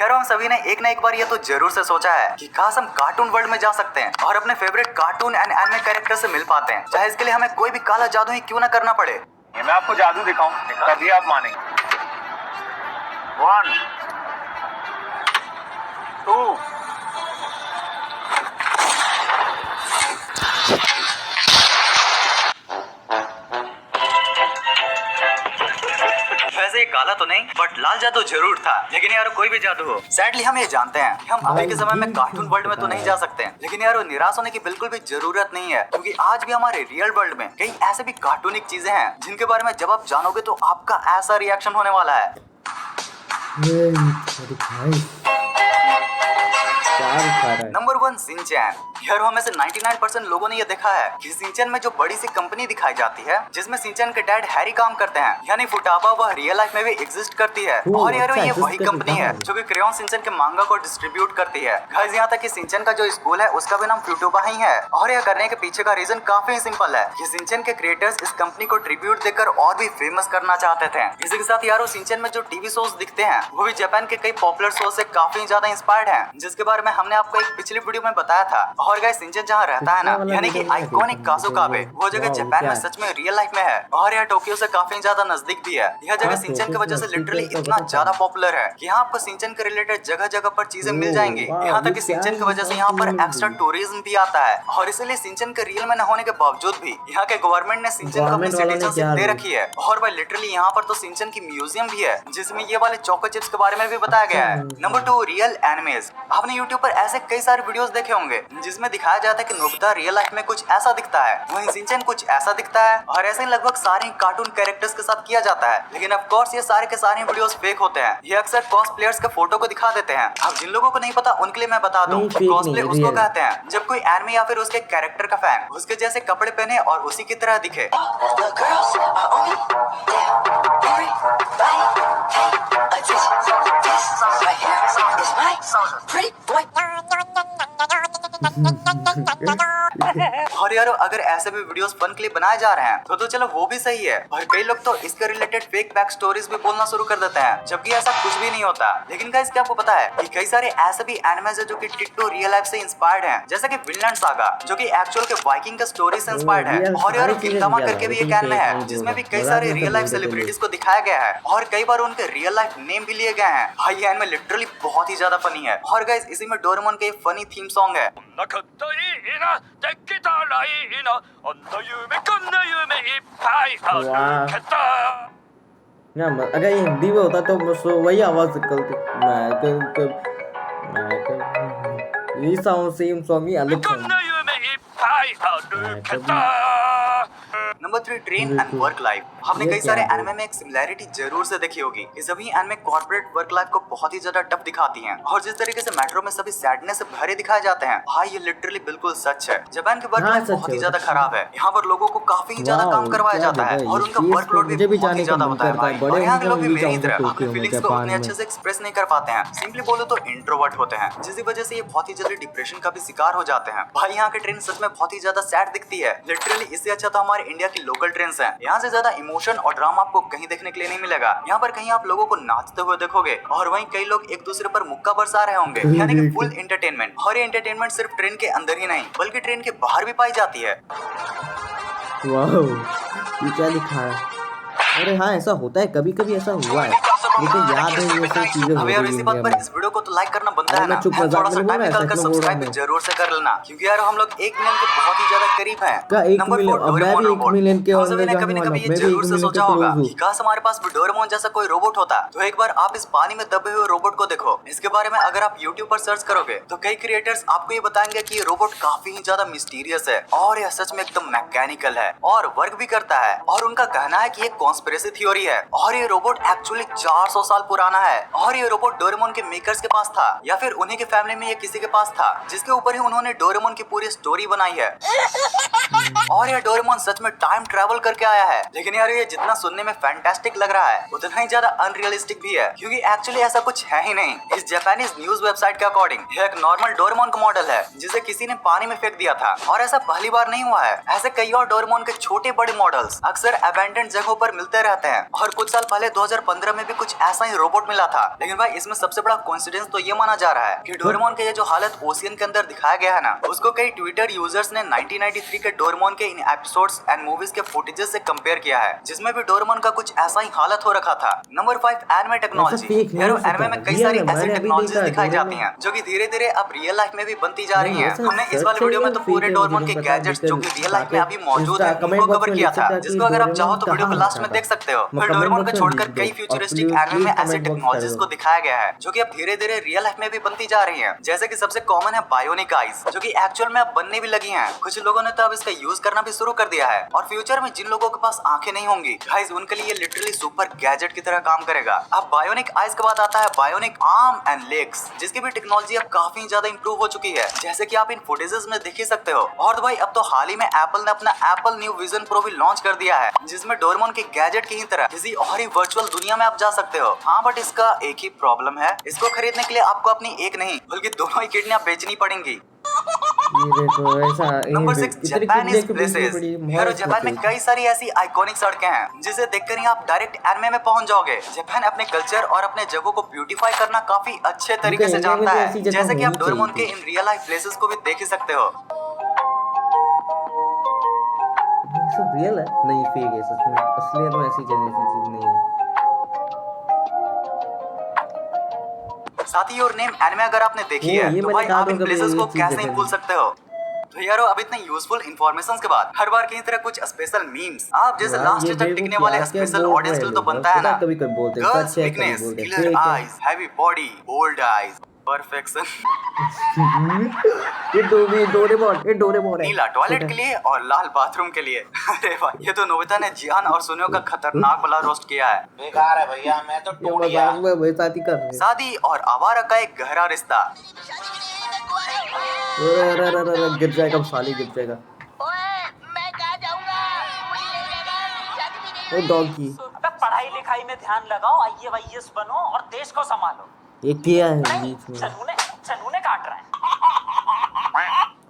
यार हम सभी ने एक ना एक बार ये तो जरूर से सोचा है कि काश हम कार्टून वर्ल्ड में जा सकते हैं और अपने favourite cartoon and anime character से मिल पाते हैं, चाहे इसके लिए हमें कोई भी काला जादू ही क्यों ना करना पड़े। मैं आपको जादू दिखाऊं, तभी आप मानेंगे। 1 2 वैसे ये काला तो नहीं बट लाल जादू जरूर था। लेकिन यार कोई भी जादू हो, सैडली हम ये जानते हैं कि हम अभी के समय में कार्टून वर्ल्ड में तो नहीं जा सकते हैं। लेकिन यार निराश होने की बिल्कुल भी जरूरत नहीं है, क्योंकि आज भी हमारे रियल वर्ल्ड में कई ऐसे भी कार्टूनिक चीजें हैं जिनके बारे में जब आप जानोगे तो आपका ऐसा रिएक्शन होने वाला है। Number 1 Shinchan. यार हमें से 99% लोगों ने ये देखा है कि शिनचैन में जो बड़ी सी कंपनी दिखाई जाती है जिसमें शिनचैन के डैड हैरी काम करते हैं, यानी फुटाबा, वह रियल लाइफ में भी एग्जिस्ट करती है। और यार ये वही कंपनी है जो कि क्रेयॉन शिनचैन के मांगा को डिस्ट्रीब्यूट करती है। गाइस यहाँ तक कि शिनचैन का जो स्कूल है उसका भी नाम फ्यूटोबा ही है। और यह करने के पीछे का रीजन काफी सिंपल है कि शिनचैन के क्रिएटर्स इस कंपनी को ट्रिब्यूट देकर और भी फेमस करना चाहते थे। इसी के साथ यारो शिनचैन में जो टीवी शोज दिखते हैं वो भी जापान के कई पॉपुलर शो से काफी ज्यादा इंस्पायर्ड हैं, जिसके बारे में हमने आपको एक पिछली वीडियो में बताया था। और गाइस शिनचैन जहाँ रहता है ना, यानी कि आइकॉनिक काजुकाबे, वो जगह जापान में सच में रियल लाइफ में है और यह टोक्यो से काफी ज्यादा नजदीक भी है। यह जगह शिनचैन की वजह से लिटरली इतना ज्यादा पॉपुलर है कि यहाँ आपको शिनचैन के रिलेटेड जगह जगह पर चीजें मिल जाएंगी। यहाँ तक कि शिनचैन की वजह से यहाँ पर एक्स्ट्रा टूरिज्म भी आता है। और इसलिए शिनचैन के रियल में न होने के बावजूद भी यहाँ के गवर्नमेंट ने शिनचैन को अपनी सिटीजनशिप दे रखी है। और भाई लिटरली यहाँ पर तो शिनचैन की म्यूजियम भी है जिसमें ये वाले चोको चिप्स के बारे में भी बताया गया है। Number 2 real animes. आपने यूट्यूब पर ऐसे कई सारे वीडियोस देखे होंगे जिसमें दिखाया जाता है कि नोबिता रियल लाइफ में कुछ ऐसा दिखता है, वहीं शिनचैन कुछ ऐसा दिखता है। और ऐसे ही लगभग सारे कार्टून कैरेक्टर्स के साथ किया जाता है। लेकिन ऑफ कोर्स ये सारे के सारे वीडियोस फेक होते हैं। ये अक्सर कॉस्प्लेयर्स के फोटो को दिखा देते हैं। अब जिन लोगों को नहीं पता उनके लिए मैं बता दूं, कॉस्प्ले उसको कहते हैं जब कोई एनिमे या फिर उसके कैरेक्टर का फैन उसके जैसे कपड़े पहने और उसी की तरह दिखे। और यारो अगर ऐसे भी वीडियोस फन के लिए बनाए जा रहे हैं तो चलो वो भी सही है। और कई लोग तो इसके रिलेटेड फेक बैक स्टोरीज भी बोलना शुरू कर देते हैं, जबकि ऐसा कुछ भी नहीं होता। लेकिन गाइस क्या आपको पता है कि कई सारे ऐसे भी एनिमेज है जो कि टिट्टो रियल लाइफ से इंस्पायर्ड हैं, जैसे कि विनलैंड सागा जो कि एक्चुअल के वाइकिंग के स्टोरी से इंस्पायर्ड है। और यार गिंतामा करके भी एक एनिमे है जिसमें भी कई सारे रियल लाइफ सेलिब्रिटीज को दिखाया गया है और कई बार उनके रियल लाइफ नेम भी लिए गए हैं। भाई ये एनिमे लिटरली बहुत ही ज्यादा फनी है। और गाइस इसी में डोरेमोन का एक फनी थीम सॉन्ग है। अगर ये हिंदी में होता तो मुझसे वही आवाज निकलती। ये साउंड सेम सॉन्ग ही अलग number 3 train and work life. हमने कई सारे एनिमे में एक सिमिलैरिटी जरूर से देखी होगी कि सभी एनिमे कॉर्पोरेट वर्क लाइफ को बहुत ही ज्यादा टफ दिखाती हैं। और जिस तरीके से मेट्रो में सभी सैडनेस से भरे दिखाए जाते हैं, भाई ये लिटरली बिल्कुल सच है। जापान की वर्क लाइफ बहुत ही ज्यादा खराब है। यहाँ पर लोगों को काफी ज्यादा काम करवाया जाता है और उनका वर्कलोड भी बहुत ही ज्यादा होता है भाई। और यहाँ के लोग भी मेरी तरह अपनी फीलिंग्स को उतने अच्छे से एक्सप्रेस नहीं कर पाते हैं। सिंपली बोलो तो इंट्रोवर्ट होते हैं, जिसकी वजह से ये बहुत ही जल्दी डिप्रेशन का भी शिकार हो जाते हैं। भाई यहाँ की ट्रेन सच में बहुत ही ज्यादा सैड दिखती है। लिटरली इससे अच्छा तो हमारे इंडिया की लोकल ट्रेन है। यहाँ से ज्यादा इमोशन और ड्रामा आपको कहीं देखने के लिए नहीं मिलेगा। यहाँ पर कहीं आप लोगों को नाचते हुए देखोगे और वहीं कई लोग एक दूसरे पर मुक्का बरसा रहे होंगे, यानी कि फुल एंटरटेनमेंट। और ये एंटरटेनमेंट सिर्फ ट्रेन के अंदर ही नहीं बल्कि ट्रेन के बाहर भी पाई जाती है। वाओ, ये क्या लिखा है? अरे हाँ ऐसा होता है, कभी कभी ऐसा हुआ है, लेकिन याद है ये सब चीजें हो यार इसी बात पर इस वीडियो को तो लाइक करना बनता है ना। थोड़ा सा टाइम निकाल कर सब्सक्राइब भी जरूर से कर लेना, क्योंकि यार हम लोग 1 मिलियन के बहुत ही ज्यादा करीब हैं। Number 4 Doraemon robot. सभी ने कभी न कभी ये जरूर से सोचा होगा कि काश हमारे पास भी डोरेमोन जैसा कोई रोबोट होता। तो एक बार आप इस पानी में दबे हुए रोबोट को देखो। इसके बारे में अगर आप यूट्यूब पर सर्च करोगे तो कई क्रिएटर्स आपको ये बताएंगे कि ये रोबोट काफी ही ज्यादा मिस्टीरियस है और यह सच में एकदम मैकेनिकल है और वर्क भी करता है। और उनका कहना है कि ये कॉन्स्पिरेसी थ्योरी है और ये रोबोट एक्चुअली 400 साल पुराना है। और ये रोबोट डोरेमोन के मेकर्स के पास था या फिर उन्हीं के फैमिली में ये किसी के पास था, जिसके ऊपर ही उन्होंने डोरेमोन की पूरी स्टोरी बनाई है। और ये डोरेमोन सच में टाइम ट्रैवल करके आया है। लेकिन यार ये जितना सुनने में फैंटास्टिक लग रहा है उतना ही ज्यादा अनरियलिस्टिक भी है, क्योंकि एक्चुअली ऐसा कुछ है ही नहीं। इस जापानीज न्यूज वेबसाइट के अकॉर्डिंग ये एक नॉर्मल डोरेमोन का मॉडल है जिसे किसी ने पानी में फेंक दिया था। और ऐसा पहली बार नहीं हुआ है, ऐसे कई और डोरेमोन के छोटे बड़े मॉडल्स अक्सर अबैंडन्ड जगहों पर मिलते रहते हैं। और कुछ साल पहले 2015 में भी कुछ कुछ ऐसा ही रोबोट मिला था। लेकिन भाई इसमें सबसे बड़ा कोइंसिडेंस तो ये माना जा रहा है कि डोरेमोन के ये जो हालत ओशियन के अंदर दिखाया गया है ना, उसको कई ट्विटर यूजर्स ने 1993 के डोरेमोन के इन एपिसोड्स एंड मूवीज के फुटेजेस से कंपेयर किया है, जिसमें भी डोरेमोन का कुछ ऐसा ही हालत हो रखा था। Number 5 anime technology. एनिमे में कई सारी ऐसी टेक्नोलॉजीज दिखाई जाती हैं जो कि धीरे धीरे अब रियल लाइफ में भी बनती जा रही हैं। हमने इस वाले वीडियो में तो पूरे डोरेमोन के गैजेट्स जो कि रियल लाइफ में अभी मौजूद है उनको कवर किया था, जिसको अगर आप चाहो तो वीडियो को लास्ट में देख सकते हो। फिर डोरेमोन को छोड़कर कई फ्यूचरिस्टिक एनिमे में ऐसी टेक्नोलॉजीज को दिखाया गया है जो कि अब धीरे धीरे रियल लाइफ में भी बनती जा रही है। जैसे कि सबसे कॉमन है बायोनिक आईज, जो कि एक्चुअल में अब बनने भी लगी हैं। कुछ लोगों ने तो अब इसका यूज करना भी शुरू कर दिया है और फ्यूचर में जिन लोगों के पास आंखें नहीं होंगी गाइस, उनके लिए लिटरली सुपर गैजेट की तरह काम करेगा। अब बायोनिक आईज के बाद आता है बायोनिक आर्म एंड लेग्स, जिसकी भी टेक्नोलॉजी अब काफी ज्यादा इंप्रूव हो चुकी है, जैसे कि आप इन फुटेजेस में देख ही सकते हो। और तो भाई अब तो हाल ही में एप्पल ने अपना एप्पल न्यू विजन प्रो भी लॉन्च कर दिया है, जिसमें डोरेमोन के गैजेट की ही तरह किसी और ही वर्चुअल दुनिया में आप जा सकते हो। हाँ, बट इसका एक ही प्रॉब्लम है, इसको खरीदने के लिए आपको अपनी एक नहीं बल्कि दोनों ही किडनियां बेचनी पड़ेंगी। Number 6 Japanese places. यार जापान में कई सारी ऐसी आइकॉनिक सड़कें हैं जिसे देखकर ही आप डायरेक्ट एनिमे में पहुंच जाओगे। जापान अपने कल्चर और अपने जगहों को ब्यूटीफाई करना काफी अच्छे तरीके से जानता है, जैसे कि आप डोरेमोन के इन रियल लाइफ प्लेसेस को भी देख ही सकते हो। सब रियल है नहीं फेक है, सच में असलियत में ऐसी चीज नहीं है। साथ ही और नेम एनिमे अगर आपने देखी है तो भाई आप इन प्लेसेस को कैसे नहीं भूल सकते हो। तो यारो अब इतने यूजफुल इन्फॉर्मेशन के बाद हर बार की तरह कुछ स्पेशल मीम्स आप जैसे लास्ट तक टिकने वाले स्पेशल ऑडियंस के लिए तो बनता है ना। कभी कभी बोलते हैं girls weakness, killer eyes, heavy body, bold eyes, perfection. ये डोरेमोन है। नीला टॉयलेट के लिए और लाल बाथरूम के लिए। अरे भाई ये तो नोबिता ने जियान और सुनियो का खतरनाक वाला रोस्ट किया है। बेकार है भैया, मैं तो टूट गया। शादी और आवारा का एक गहरा रिश्ता। गिर जाएगा साली, गिर जाएगा। मैं कहाँ जाऊंगा? ओ डॉगी, अबे पढ़ाई लिखाई में ध्यान लगाओ, IAS बनो और देश को संभालो। ये क्या है बीच में? चनूने काट रहा है।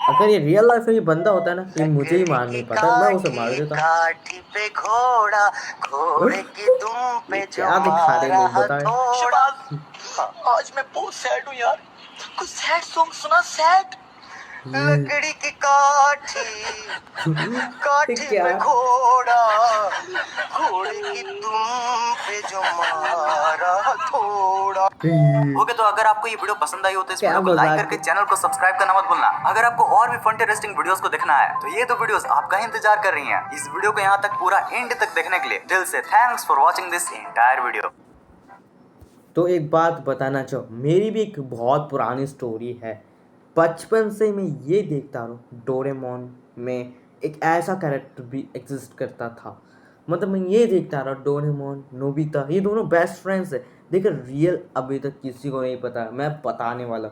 अगर ये रियल लाइफ में ये बंदा होता है ना तो मुझे ही मार नहीं पाता, मैं उसे मार देता। काठी पे घोड़ा, घोड़े की दुम पे जो क्या दिखा रहे लोग बताएं। आज मैं बहुत सैड हूँ यार, कुछ सैड सॉन्ग सुना। सैड लकड़ी की काठी, काठी पे घोड़ा, घोड़े की दुम पे जो मारा थोड़ा। ओके, तो अगर आपको ये वीडियो पसंद आई हो तो इस वीडियो को लाइक करके चैनल को सब्सक्राइब करना मत भूलना। अगर आपको और भी फन इंटरेस्टिंग वीडियोस को देखना है तो ये दो वीडियोस आपका ही इंतजार कर रही हैं। इस वीडियो को यहाँ तक पूरा एंड तक देखने के लिए दिल से thanks for watching this entire video. तो एक बात बताना चाहूँ, मेरी भी एक बहुत पुरानी स्टोरी है। बचपन से मैं ये देखता हूँ डोरेमोन में एक ऐसा कैरेक्टर भी एग्जिस्ट करता था। मतलब मैं ये देखता रहा डोरेमोन, नोबिता, ये दोनों बेस्ट फ्रेंड्स है। देखिए रियल अभी तक किसी को नहीं पता, मैं बताने वाला।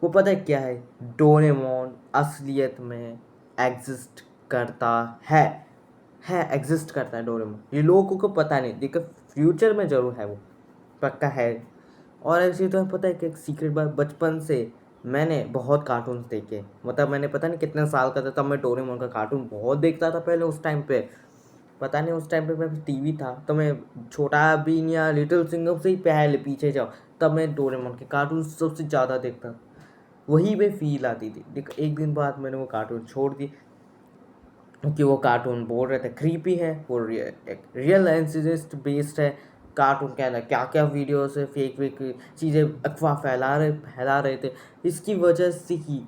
वो पता है क्या है, डोरेमोन असलियत में एग्जिस्ट करता है एग्जिस्ट करता है डोरेमोन। ये लोगों को पता नहीं, देखिए फ्यूचर में ज़रूर है, वो पक्का है। और ऐसे तो पता है कि एक सीक्रेट बात, बचपन से मैंने बहुत कार्टून्स देखे। मतलब मैंने पता नहीं कितने साल का था तब मैं डोरेमोन का कार्टून बहुत देखता था पहले। उस टाइम पे पता नहीं, उस टाइम पे मैं टीवी था तो मैं छोटा बीन या लिटिल सिंघम से ही पहले पीछे जाओ, तब मैं डोरेमोन के कार्टून सबसे ज़्यादा देखता, वही में फील आती थी। देखो एक दिन बाद मैंने वो कार्टून छोड़ दी क्योंकि वो कार्टून बोल रहे थे क्रीपी है, वो रियल इंसिडेंट बेस्ड है। कार्टून के अंदर क्या क्या वीडियोस है, फेक चीज़ें अफवाह फैला रहे थे। इसकी वजह से ही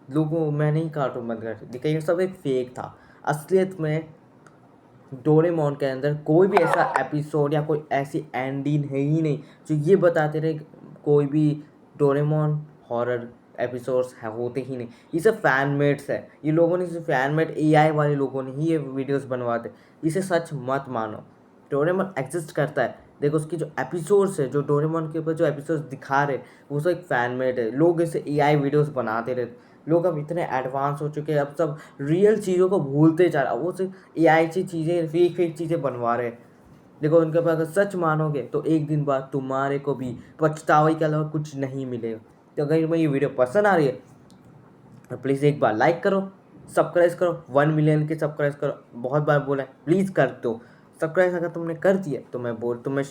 लोगों मैंने ही कार्टून बंद कर दिया। ये सब एक फेक था। असलियत में डोरेमोन के अंदर कोई भी ऐसा एपिसोड या कोई ऐसी एंडिंग है ही नहीं जो ये बताते रहे कोई भी डोरेमोन हॉरर एपिसोड्स होते ही नहीं। ये सब फैन मेड्स है। ये लोगों ने सिर्फ फैन मेड AI वाले लोगों ने ही ये वीडियोस बनवाते। इसे सच मत मानो, डोरेमोन एग्जिस्ट करता है। देखो उसकी जो एपिसोड्स है, जो डोरेमोन के ऊपर जो एपिसोड्स दिखा रहे वो सब एक फैन मेड है। लोग इसे AI वीडियोस बनाते रहते। लोग अब इतने एडवांस हो चुके हैं, अब सब रियल चीज़ों को भूलते जा रहा, वो सिर्फ AI से चीज़ें फेक चीज़ें बनवा रहे। देखो उनके पास अगर सच मानोगे तो एक दिन बाद तुम्हारे को भी पछतावे के अलावा कुछ नहीं मिलेगा। तो अगर मैं ये वीडियो पसंद आ रही है तो प्लीज़ एक बार लाइक करो, सब्सक्राइब करो, 1 मिलियन के सब्सक्राइब करो। बहुत बार बोला है, प्लीज़ कर दो। सब्सक्राइब अगर तुमने कर दिया तो मैं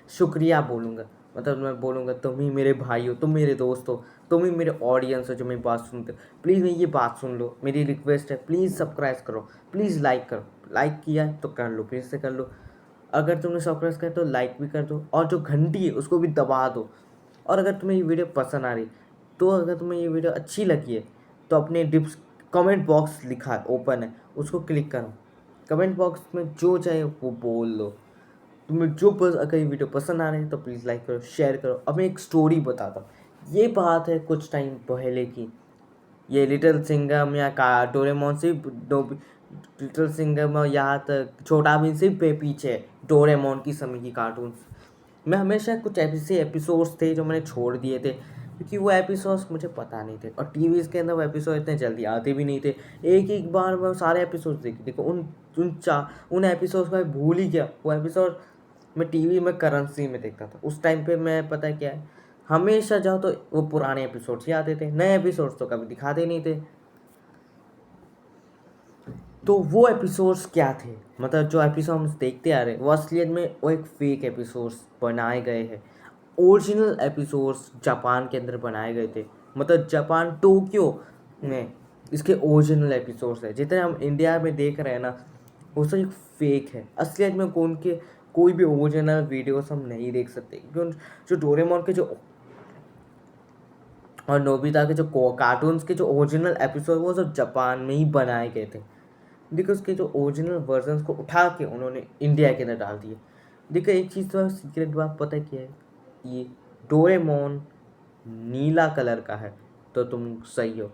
शुक्रिया बोलूँगा, मतलब मैं बोलूँगा तुम ही मेरे भाई हो, तुम मेरे दोस्त हो, तुम ही मेरे ऑडियंस हो जो मेरी बात सुनते हो। प्लीज़ मेरी ये बात सुन लो, मेरी रिक्वेस्ट है, प्लीज़ सब्सक्राइब करो, प्लीज़ लाइक करो, लाइक किया है तो कर लो, फिर से कर लो। अगर तुमने सब्सक्राइब किया तो लाइक भी कर दो और जो घंटी है उसको भी दबा दो। और अगर तुम्हें ये वीडियो पसंद आ रही तो अगर तुम्हें ये वीडियो अच्छी लगी है तो अपने कमेंट बॉक्स लिखा है ओपन है, उसको क्लिक करो, कमेंट बॉक्स में जो चाहे वो बोल दो। तुम्हें जो अगर ये वीडियो पसंद आ रही है तो प्लीज़ लाइक करो, शेयर करो। अब मैं एक स्टोरी बताता हूँ। ये बात है कुछ टाइम पहले की। ये लिटिल सिंघम या डोरेमोन से लिटिल सिंघम और यहाँ तक छोटा भीम से पीछे डोरेमोन की समय की कार्टून्स में हमेशा कुछ ऐसे एपिसोड्स थे जो मैंने छोड़ दिए थे क्योंकि वो एपिसोड्स मुझे पता नहीं थे और टीवीज़ के अंदर वो एपिसोड इतने जल्दी आते भी नहीं थे। एक एक बार मैं सारे एपिसोड्स देखो उन एपिसोड्स को मैं भूल ही गया। वो एपिसोड मैं टीवी में करेंसी में देखता था उस टाइम पे। मैं पता क्या है, हमेशा जाओ तो वो पुराने एपिसोड्स ही आते थे, नए एपिसोड्स तो कभी दिखाते नहीं थे। तो वो एपिसोड्स क्या थे, मतलब जो एपिसोड हम देखते आ रहे वो असलियत में वो एक फेक एपिसोड्स बनाए गए हैं। ओरिजिनल एपिसोड्स जापान के अंदर बनाए गए थे, मतलब जापान टोक्यो में इसके ओरिजिनल एपिसोड्स है। जितने हम इंडिया में देख रहे हैं ना वो सब एक फेक है। असलियत में कोई भी ओरिजिनल वीडियोस हम नहीं देख सकते क्योंकि जो डोरेमोन के जो और नोबिता के जो कार्टून्स के जो ओरिजिनल एपिसोड वो सब जापान में ही बनाए गए थे। देखो उसके जो ओरिजिनल वर्जन्स को उठा के उन्होंने इंडिया के अंदर डाल दिए। देखो एक चीज़ तो सीक्रेट बात पता है क्या है, ये डोरेमोन नीला कलर का है तो तुम सही हो,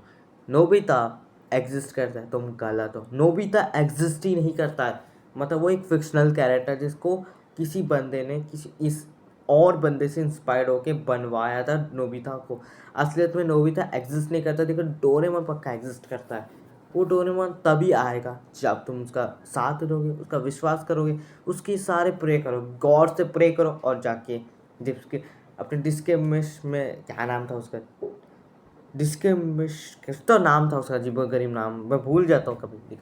नोबिता एग्जिस्ट करता है तुम गलत हो। नोबिता एग्जिस्ट ही नहीं करता है, मतलब वो एक फिक्शनल कैरेक्टर जिसको किसी बंदे ने किसी इस और बंदे से इंस्पायर्ड होके बनवाया था नोबिता को। असलियत में नोबिता एग्जिस्ट नहीं करता, देखो डोरेमोन पक्का एग्जिस्ट करता है। वो डोरेमोन तभी आएगा जब तुम उसका साथ दोगे, उसका विश्वास करोगे, उसके सारे प्रे करो, गॉड से प्रे करो और जाके जिसके अपने डिस्केमिश में क्या नाम था उसका, डिस्केमिश किस तो नाम था उसका, अजीबो गरीब नाम मैं भूल जाता हूँ कभी।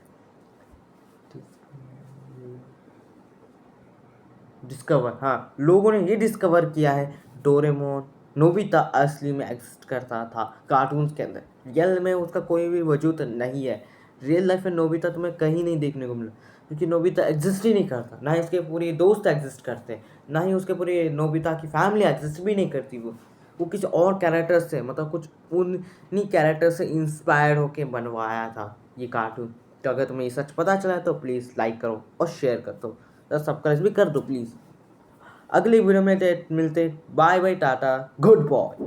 डिस्कवर, हाँ, लोगों ने ये डिस्कवर किया है डोरेमोन नोबिता असली में एग्जिस्ट करता था कार्टून्स के अंदर। रियल में उसका कोई भी वजूद नहीं है। रियल लाइफ में नोबिता तुम्हें कहीं नहीं देखने को मिला क्योंकि नोबिता एग्जिस्ट ही नहीं करता, ना ही उसके पूरे दोस्त एग्जिस्ट करते, ना ही उसके पूरे नोबिता की फैमिली एग्जिस्ट भी नहीं करती। वो किसी और कैरेक्टर से, मतलब कुछ उन्हीं कैरेक्टर से इंस्पायर्ड होके बनवाया था ये कार्टून। तो अगर तुम्हें ये सच पता चला है तो प्लीज़ लाइक करो और शेयर कर दो, सब्सक्राइब भी कर दो प्लीज़। अगली वीडियो में मिलते, bye bye, tata, good boy.